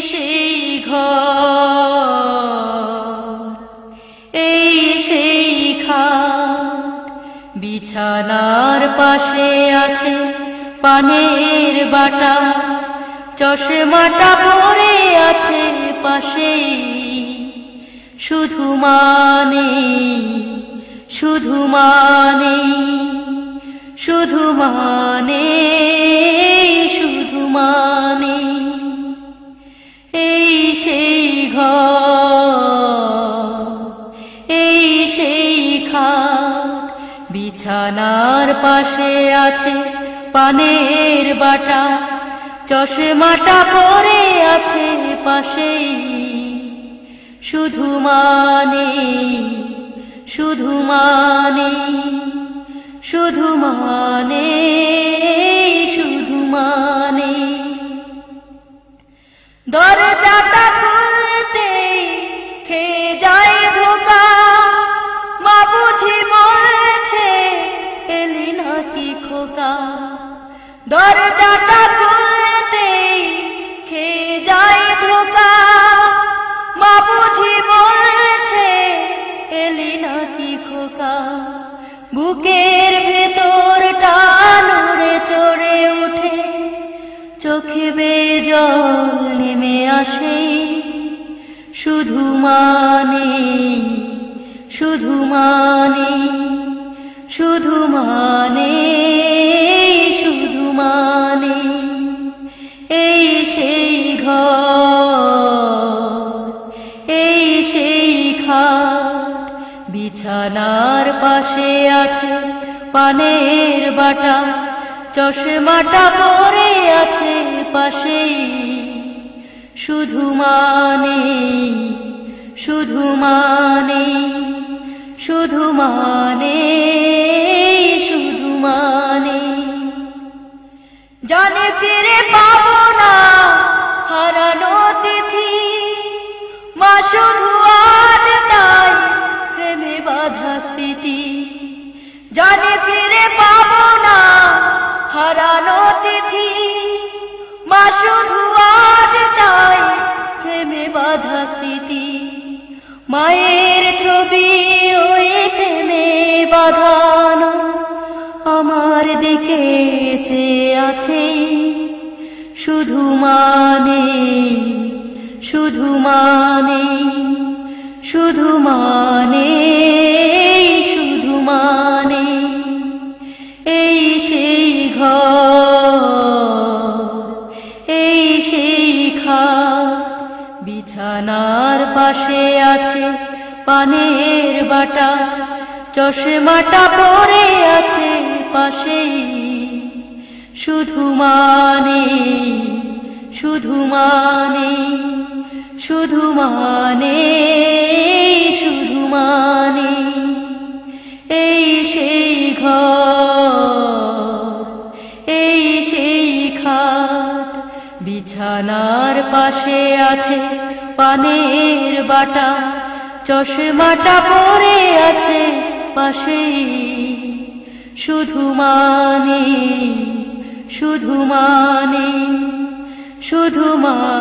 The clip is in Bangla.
সেই ঘর, এই সেই খাট, বিছানার পাশে আছে পানের বাটা, চশমাটা পরে আছে পাশেই। শুধু মানে, শুধু মানে, শুধু মানে, শুধু মানে, এই সেই ঘর, এই সেই খাট, বিছানার পাশে আছে পানের বাটা, চশমাটা পরে আছে পাশেই। শুধু মানে, শুধু মানে, শুধু মানে, শুধু মানে। দরজাটা খুলতে খেয়ে যায় ধোকা, মা বুঝি বলছে এলি নাকি খোকা। দরজাটা খুলতে খেয়ে যায় ধোকা, মা বুঝি বলছে এলি নাকি খোকা। বুকের ভেতরটা নড়ে চড়ে উঠে, চোখে বেয়ে জল নেমে আসে। শুধু মানে, শুধু মানে, শুধু মানে, শুধু মানে, এই সেই ঘর, এই সেই খাট, বিছানার পাশে আছে পানের বাটা, চশমাটা পরে আছে পাশেই। শুধু মানে, শুধু মানে, শুধু মানে, শুধু মানে। জানে ফিরে পাবো না হারানো তিথি, মা শুধু আজ তাই প্রেমে বাঁধা স্মৃতি। জানে ফিরে পাবো না হারানো তিথি, মা শুধু আজ তাই প্রেমে বাঁধা স্মৃতি। মায়ের ছবি ওই প্রেমে বাঁধানো আমার দিকে চেয়ে আছে। শুধু মানে, শুধু মানে, শুধু মানে, শুধু মানে, এই সেই ঘর, এই সেই খাট, বিছানার পাশে আছে পানের বাটা, চশমাটা পরে আছে পাশেই। শুধু মানে, শুধু মানে, শুধু মানে, শুধু মানে, এই সেই ঘর, এই সেই খাট, বিছানার পাশে আছে পানের বাটা, চশমাটা পরে আছে পাশেই। শুধু মানে, শুধু মানে, শুধু মানে।